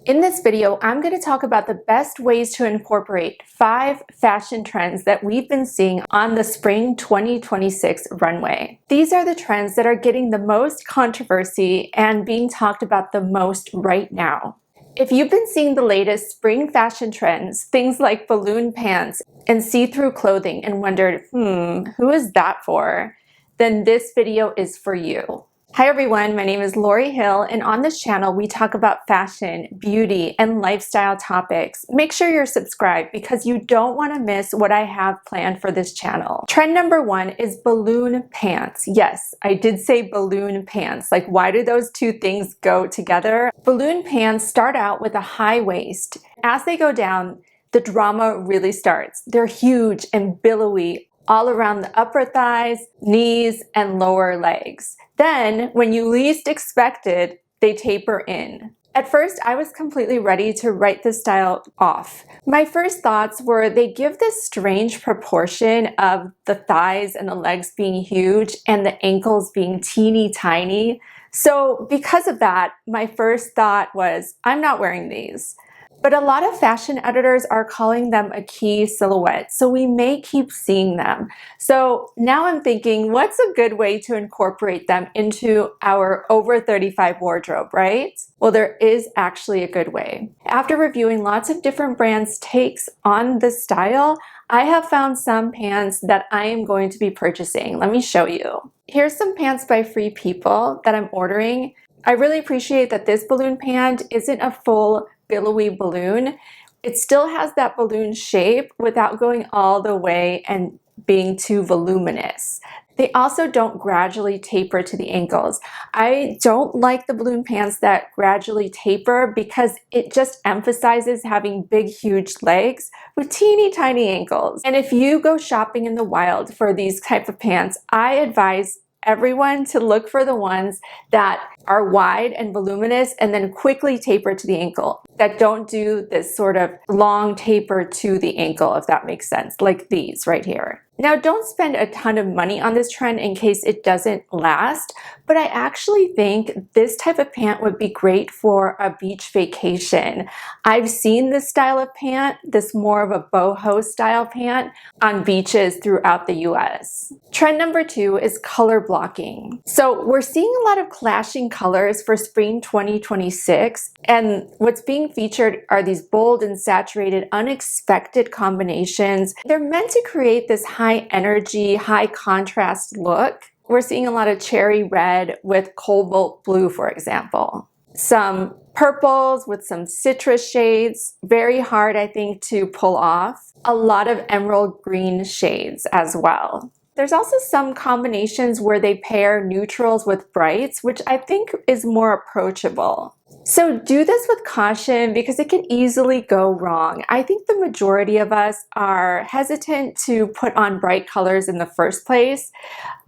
In this video, I'm going to talk about the best ways to incorporate 5 fashion trends that we've been seeing on the Spring 2026 runway. These are the trends that are getting the most controversy and being talked about the most right now. If you've been seeing the latest spring fashion trends, things like balloon pants and see-through clothing and wondered, who is that for? Then this video is for you. Hi everyone, my name is Lori Hill, and on this channel we talk about fashion, beauty, and lifestyle topics. Make sure you're subscribed because you don't want to miss what I have planned for this channel. Trend number 1 is balloon pants. Yes, I did say balloon pants. Like, why do those two things go together? Balloon pants start out with a high waist. As they go down, the drama really starts. They're huge and billowy all around the upper thighs, knees, and lower legs. Then, when you least expect it, they taper in. At first, I was completely ready to write this style off. My first thoughts were they give this strange proportion of the thighs and the legs being huge and the ankles being teeny tiny. So because of that, my first thought was, I'm not wearing these. But a lot of fashion editors are calling them a key silhouette, so we may keep seeing them. So now I'm thinking, what's a good way to incorporate them into our over 35 wardrobe, right? Well, there is actually a good way. After reviewing lots of different brands' takes on this style, I have found some pants that I am going to be purchasing. Let me show you. Here's some pants by Free People that I'm ordering. I really appreciate that this balloon pant isn't a full billowy balloon. It still has that balloon shape without going all the way and being too voluminous. They also don't gradually taper to the ankles. I don't like the balloon pants that gradually taper because it just emphasizes having big, huge legs with teeny tiny ankles. And if you go shopping in the wild for these type of pants, I advise everyone to look for the ones that are wide and voluminous and then quickly taper to the ankle, that don't do this sort of long taper to the ankle, if that makes sense, like these right here. Now, don't spend a ton of money on this trend in case it doesn't last, but I actually think this type of pant would be great for a beach vacation. I've seen this style of pant, this more of a boho style pant, on beaches throughout the US. Trend number 2 is color blocking. So we're seeing a lot of clashing colors for spring 2026, and what's being featured are these bold and saturated, unexpected combinations. They're meant to create this high energy, high contrast look. We're seeing a lot of cherry red with cobalt blue, for example. Some purples with some citrus shades, very hard, I think, to pull off. A lot of emerald green shades as well. There's also some combinations where they pair neutrals with brights, which I think is more approachable. So do this with caution because it can easily go wrong. I think the majority of us are hesitant to put on bright colors in the first place.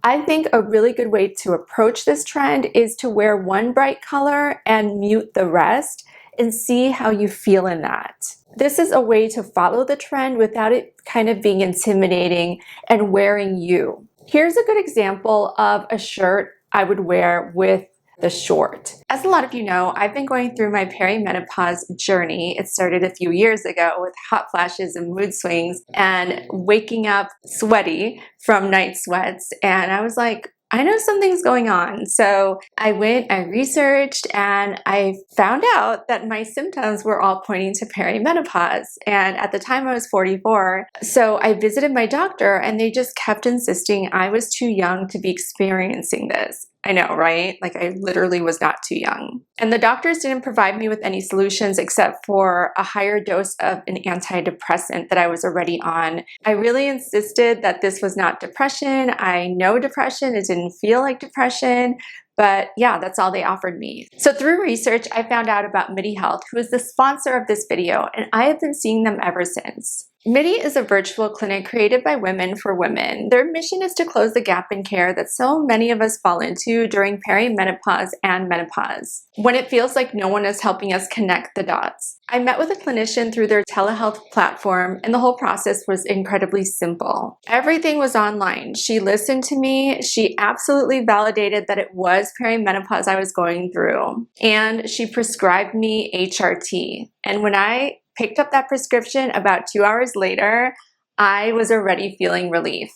I think a really good way to approach this trend is to wear one bright color and mute the rest and see how you feel in that. This is a way to follow the trend without it kind of being intimidating and wearing you. Here's a good example of a shirt I would wear with the short. As a lot of you know, I've been going through my perimenopause journey. It started a few years ago with hot flashes and mood swings and waking up sweaty from night sweats. And I was like, I know something's going on. So I went, I researched, and I found out that my symptoms were all pointing to perimenopause. And at the time I was 44. So I visited my doctor and they just kept insisting I was too young to be experiencing this. I know, right? Like, I literally was not too young. And the doctors didn't provide me with any solutions except for a higher dose of an antidepressant that I was already on. I really insisted that this was not depression. I know depression. It didn't feel like depression. But yeah, that's all they offered me. So through research, I found out about Midi Health, who is the sponsor of this video, and I have been seeing them ever since. Midi is a virtual clinic created by women for women. Their mission is to close the gap in care that so many of us fall into during perimenopause and menopause, when it feels like no one is helping us connect the dots. I met with a clinician through their telehealth platform, and the whole process was incredibly simple. Everything was online. She listened to me. She absolutely validated that it was perimenopause I was going through, and she prescribed me HRT. And when I picked up that prescription about 2 hours later, I was already feeling relief.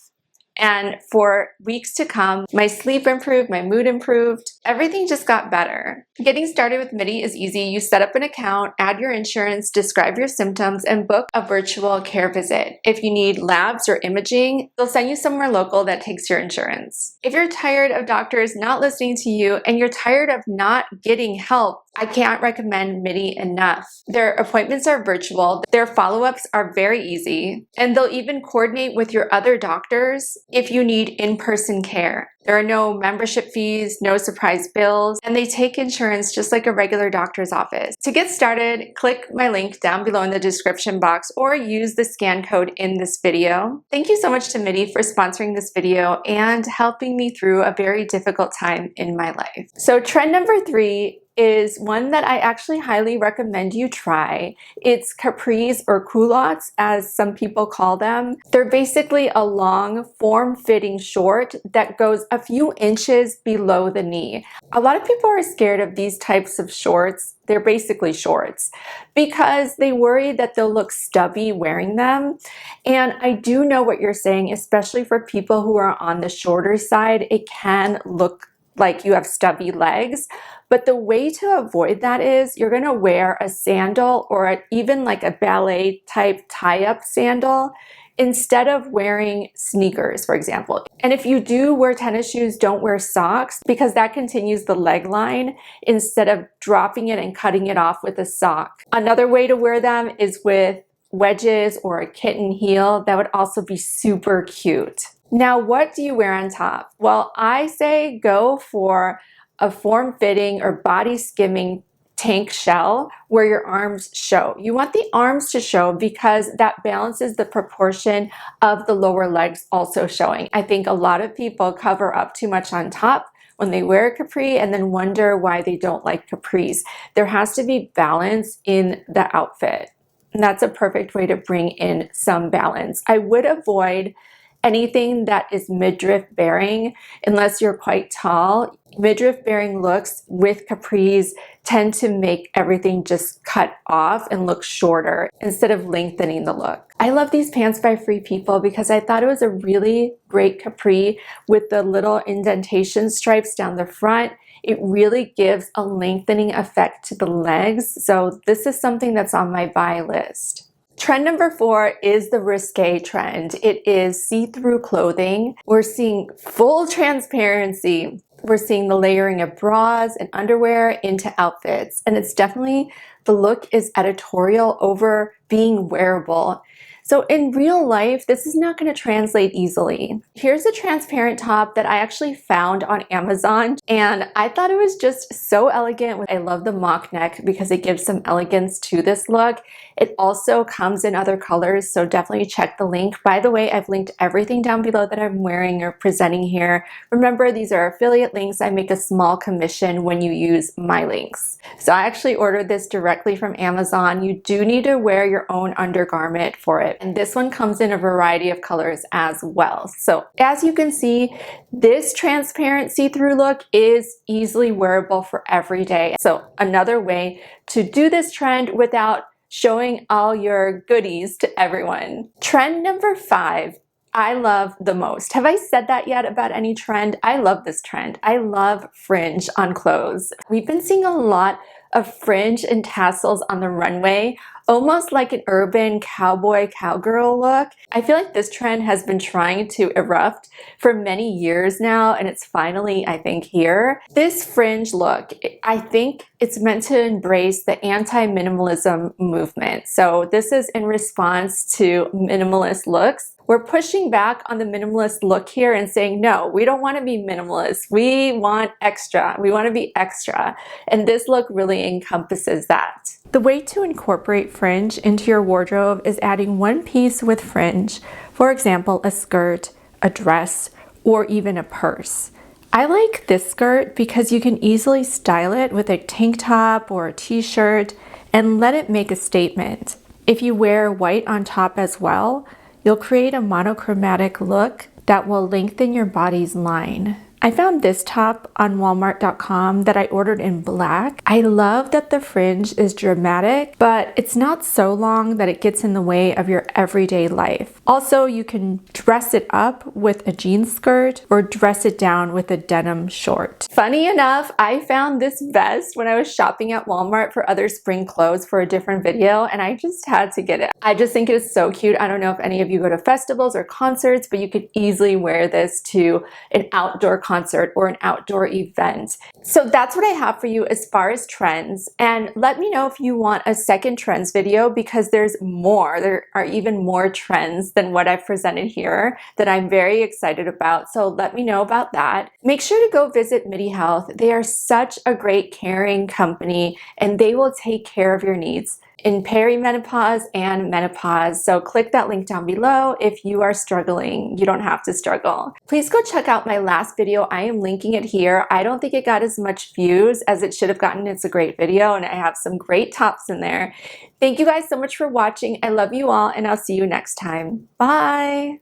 And for weeks to come, my sleep improved, my mood improved, everything just got better. Getting started with Midi is easy. You set up an account, add your insurance, describe your symptoms, and book a virtual care visit. If you need labs or imaging, they'll send you somewhere local that takes your insurance. If you're tired of doctors not listening to you and you're tired of not getting help, I can't recommend Midi enough. Their appointments are virtual, their follow-ups are very easy, and they'll even coordinate with your other doctors if you need in-person care. There are no membership fees, no surprise bills, and they take insurance just like a regular doctor's office. To get started, click my link down below in the description box or use the scan code in this video. Thank you so much to Midi for sponsoring this video and helping me through a very difficult time in my life. So trend number 3 is one that I actually highly recommend you try. It's capris or culottes, as some people call them. They're basically a long, form-fitting short that goes a few inches below the knee. A lot of people are scared of these types of shorts. They're basically shorts because they worry that they'll look stubby wearing them. And I do know what you're saying, especially for people who are on the shorter side, it can look like you have stubby legs. But the way to avoid that is you're going to wear a sandal or even like a ballet type tie-up sandal instead of wearing sneakers, for example. And if you do wear tennis shoes, don't wear socks because that continues the leg line instead of dropping it and cutting it off with a sock. Another way to wear them is with wedges or a kitten heel. That would also be super cute. Now, what do you wear on top? Well, I say go for a form-fitting or body-skimming tank shell where your arms show. You want the arms to show because that balances the proportion of the lower legs also showing. I think a lot of people cover up too much on top when they wear a capri and then wonder why they don't like capris. There has to be balance in the outfit. And that's a perfect way to bring in some balance. I would avoid anything that is midriff bearing unless you're quite tall. Midriff bearing looks with capris tend to make everything just cut off and look shorter instead of lengthening the look. I love these pants by Free People because I thought it was a really great capri with the little indentation stripes down the front. It really gives a lengthening effect to the legs. So this is something that's on my buy list. Trend number 4 is the risque trend. It is see-through clothing. We're seeing full transparency. We're seeing the layering of bras and underwear into outfits. And it's definitely, the look is editorial over being wearable. So in real life, this is not going to translate easily. Here's a transparent top that I actually found on Amazon, and I thought it was just so elegant. I love the mock neck because it gives some elegance to this look. It also comes in other colors, so definitely check the link. By the way, I've linked everything down below that I'm wearing or presenting here. Remember, these are affiliate links. I make a small commission when you use my links. So I actually ordered this directly from Amazon. You do need to wear your own undergarment for it. And this one comes in a variety of colors as well. So as you can see, this transparent see-through look is easily wearable for every day. So another way to do this trend without showing all your goodies to everyone. Trend number 5, I love the most. Have I said that yet about any trend? I love this trend. I love fringe on clothes. We've been seeing a lot of fringe and tassels on the runway, almost like an urban cowboy cowgirl look. I feel like this trend has been trying to erupt for many years now, and it's finally, I think, here. This fringe look, I think it's meant to embrace the anti-minimalism movement. So this is in response to minimalist looks, We're pushing back on the minimalist look here and saying, no, we don't want to be minimalist. We want extra. We want to be extra. And this look really encompasses that. The way to incorporate fringe into your wardrobe is adding one piece with fringe. For example, a skirt, a dress, or even a purse. I like this skirt because you can easily style it with a tank top or a t-shirt and let it make a statement. If you wear white on top as well, you'll create a monochromatic look that will lengthen your body's line. I found this top on Walmart.com that I ordered in black. I love that the fringe is dramatic, but it's not so long that it gets in the way of your everyday life. Also, you can dress it up with a jean skirt or dress it down with a denim short. Funny enough, I found this vest when I was shopping at Walmart for other spring clothes for a different video, and I just had to get it. I just think it is so cute. I don't know if any of you go to festivals or concerts, but you could easily wear this to an outdoor concert or an outdoor event. So that's what I have for you as far as trends. And let me know if you want a second trends video, because there's more. There are even more trends than what I've presented here that I'm very excited about. So let me know about that. Make sure to go visit Midi Health. They are such a great caring company, and they will take care of your needs in perimenopause and menopause. So click that link down below if you are struggling. You don't have to struggle. Please go check out my last video. I am linking it here. I don't think it got as much views as it should have gotten. It's a great video, and I have some great tops in there. Thank you guys so much for watching. I love you all, and I'll see you next time. Bye.